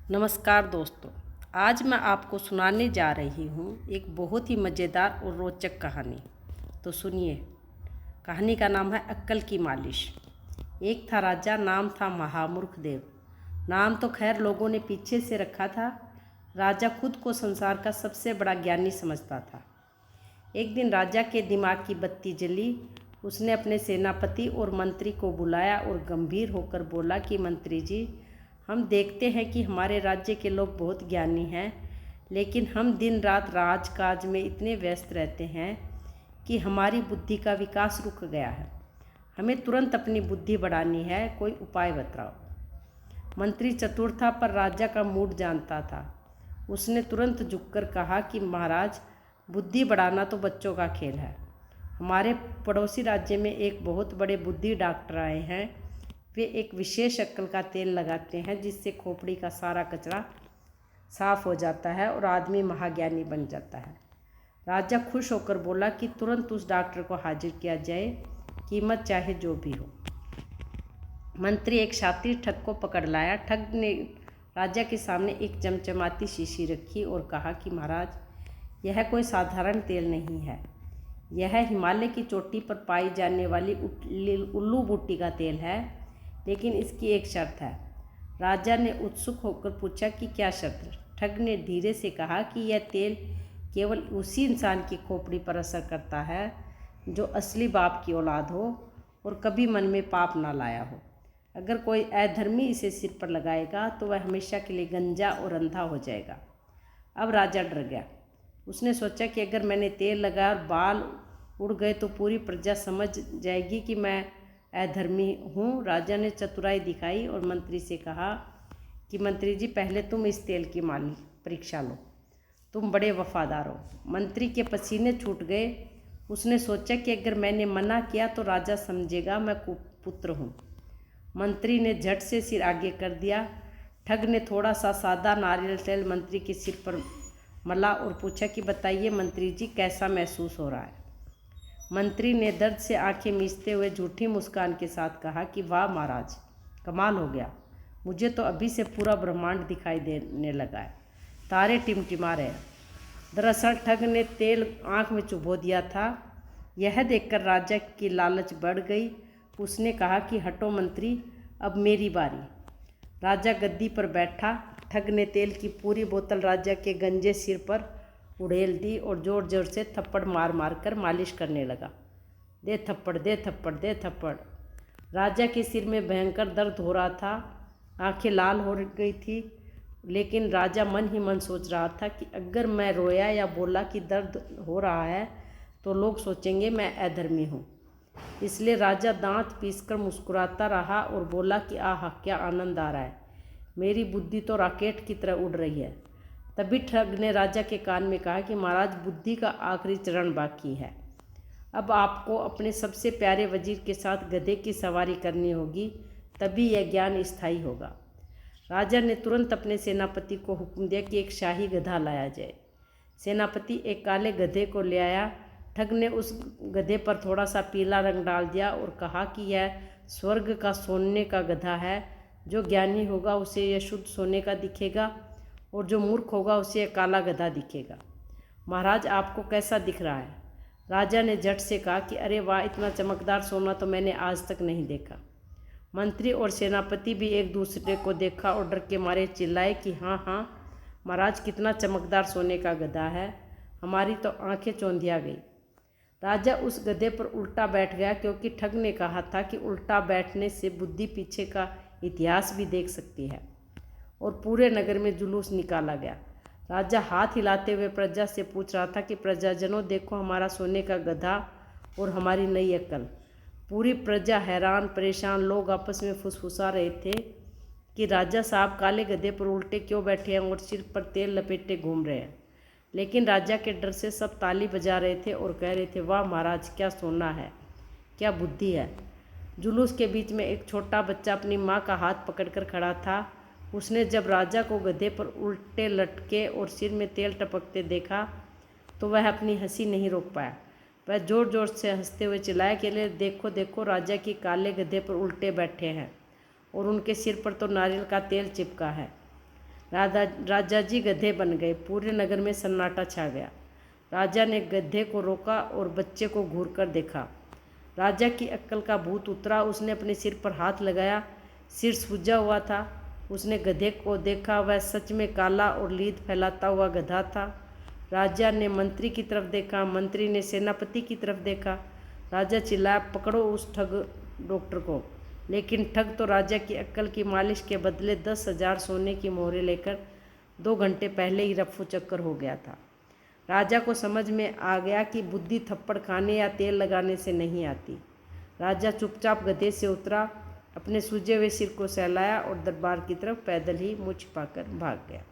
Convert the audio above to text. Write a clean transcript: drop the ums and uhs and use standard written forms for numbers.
नमस्कार दोस्तों। आज मैं आपको सुनाने जा रही हूँ एक बहुत ही मज़ेदार और रोचक कहानी। तो सुनिए। कहानी का नाम है अक्ल की मालिश। एक था राजा, नाम था महामूर्ख देव। नाम तो खैर लोगों ने पीछे से रखा था। राजा खुद को संसार का सबसे बड़ा ज्ञानी समझता था। एक दिन राजा के दिमाग की बत्ती जली। उसने अपने सेनापति और मंत्री को बुलाया और गंभीर होकर बोला कि मंत्री जी, हम देखते हैं कि हमारे राज्य के लोग बहुत ज्ञानी हैं, लेकिन हम दिन रात राजकाज में इतने व्यस्त रहते हैं कि हमारी बुद्धि का विकास रुक गया है। हमें तुरंत अपनी बुद्धि बढ़ानी है, कोई उपाय बताओ। मंत्री चतुर था पर राजा का मूड जानता था। उसने तुरंत झुककर कहा कि महाराज, बुद्धि बढ़ाना तो बच्चों का खेल है। हमारे पड़ोसी राज्य में एक बहुत बड़े बुद्धि डॉक्टर आए हैं। वे एक विशेष अक्ल का तेल लगाते हैं जिससे खोपड़ी का सारा कचरा साफ हो जाता है और आदमी महाज्ञानी बन जाता है। राजा खुश होकर बोला कि तुरंत उस डॉक्टर को हाजिर किया जाए, कीमत चाहे जो भी हो। मंत्री एक शातिर ठग को पकड़ लाया। ठग ने राजा के सामने एक चमचमाती शीशी रखी और कहा कि महाराज, यह कोई साधारण तेल नहीं है। यह हिमालय की चोटी पर पाई जाने वाली उल्लू बूटी का तेल है, लेकिन इसकी एक शर्त है। राजा ने उत्सुक होकर पूछा कि क्या शर्त? ठग ने धीरे से कहा कि यह तेल केवल उसी इंसान की खोपड़ी पर असर करता है जो असली बाप की औलाद हो और कभी मन में पाप ना लाया हो। अगर कोई अधर्मी इसे सिर पर लगाएगा तो वह हमेशा के लिए गंजा और अंधा हो जाएगा। अब राजा डर गया। उसने सोचा कि अगर मैंने तेल लगाया और बाल उड़ गए तो पूरी प्रजा समझ जाएगी कि मैं अधर्मी हूँ। राजा ने चतुराई दिखाई और मंत्री से कहा कि मंत्री जी, पहले तुम इस तेल की परीक्षा लो। तुम बड़े वफादार हो। मंत्री के पसीने छूट गए। उसने सोचा कि अगर मैंने मना किया तो राजा समझेगा मैं कुपुत्र हूँ। मंत्री ने झट से सिर आगे कर दिया। ठग ने थोड़ा सा सादा नारियल तेल मंत्री के सिर पर मला और पूछा कि बताइए मंत्री जी, कैसा महसूस हो रहा है? मंत्री ने दर्द से आंखें मीचते हुए झूठी मुस्कान के साथ कहा कि वाह महाराज, कमाल हो गया। मुझे तो अभी से पूरा ब्रह्मांड दिखाई देने लगा है। तारे टिमटिमा रहे। दरअसल ठग ने तेल आंख में चुभो दिया था। यह देखकर राजा की लालच बढ़ गई। उसने कहा कि हटो मंत्री, अब मेरी बारी। राजा गद्दी पर बैठा। ठग ने तेल की पूरी बोतल राजा के गंजे सिर पर उड़ेल दी और जोर जोर से थप्पड़ मार मार कर मालिश करने लगा। दे थप्पड़, दे थप्पड़, दे थप्पड़। राजा के सिर में भयंकर दर्द हो रहा था। आंखें लाल हो गई थी, लेकिन राजा मन ही मन सोच रहा था कि अगर मैं रोया या बोला कि दर्द हो रहा है तो लोग सोचेंगे मैं अधर्मी हूँ। इसलिए राजा दांत पीसकर मुस्कुराता रहा और बोला कि आह, क्या आनंद आ रहा है। मेरी बुद्धि तो रॉकेट की तरह उड़ रही है। तभी ठग ने राजा के कान में कहा कि महाराज, बुद्धि का आखिरी चरण बाकी है। अब आपको अपने सबसे प्यारे वजीर के साथ गधे की सवारी करनी होगी, तभी यह ज्ञान स्थायी होगा। राजा ने तुरंत अपने सेनापति को हुक्म दिया कि एक शाही गधा लाया जाए। सेनापति एक काले गधे को ले आया। ठग ने उस गधे पर थोड़ा सा पीला रंग डाल दिया और कहा कि यह स्वर्ग का सोने का गधा है। जो ज्ञानी होगा उसे यह शुद्ध सोने का दिखेगा और जो मूर्ख होगा उसे यह काला गधा दिखेगा। महाराज, आपको कैसा दिख रहा है? राजा ने झट से कहा कि अरे वाह, इतना चमकदार सोना तो मैंने आज तक नहीं देखा। मंत्री और सेनापति भी एक दूसरे को देखा और डर के मारे चिल्लाए कि हाँ हाँ महाराज, कितना चमकदार सोने का गधा है। हमारी तो आंखें चौंधिया गई। राजा उस गधे पर उल्टा बैठ गया, क्योंकि ठग ने कहा था कि उल्टा बैठने से बुद्धि पीछे का इतिहास भी देख सकती है। और पूरे नगर में जुलूस निकाला गया। राजा हाथ हिलाते हुए प्रजा से पूछ रहा था कि प्रजाजनों, देखो हमारा सोने का गधा और हमारी नई अक्ल। पूरी प्रजा हैरान परेशान, लोग आपस में फुसफुसा रहे थे कि राजा साहब काले गधे पर उल्टे क्यों बैठे हैं और सिर पर तेल लपेटे घूम रहे हैं। लेकिन राजा के डर से सब ताली बजा रहे थे और कह रहे थे, वाह महाराज, क्या सोना है, क्या बुद्धि है। जुलूस के बीच में एक छोटा बच्चा अपनी माँ का हाथ पकड़कर खड़ा था। उसने जब राजा को गधे पर उल्टे लटके और सिर में तेल टपकते देखा तो वह अपनी हंसी नहीं रोक पाया। वह जोर जोर से हंसते हुए चिल्लाया कि देखो देखो, राजा की काले गधे पर उल्टे बैठे हैं और उनके सिर पर तो नारियल का तेल चिपका है। राजा जी गधे बन गए। पूरे नगर में सन्नाटा छा गया। राजा ने गधे को रोका और बच्चे को घूर कर देखा। राजा की अक्ल का भूत उतरा। उसने अपने सिर पर हाथ लगाया। सिर सूजा हुआ था। उसने गधे को देखा। वह सच में काला और लीद फैलाता हुआ गधा था। राजा ने मंत्री की तरफ देखा। मंत्री ने सेनापति की तरफ देखा। राजा चिल्लाया, पकड़ो उस ठग डॉक्टर को। लेकिन ठग तो राजा की अक्ल की मालिश के बदले 10,000 सोने की मोहरें लेकर 2 घंटे पहले ही रफू चक्कर हो गया था। राजा को समझ में आ गया कि बुद्धि थप्पड़ खाने या तेल लगाने से नहीं आती। राजा चुपचाप गधे से उतरा, अपने सूजे हुए सिर को सहलाया और दरबार की तरफ पैदल ही मुँह छिपाकर भाग गया।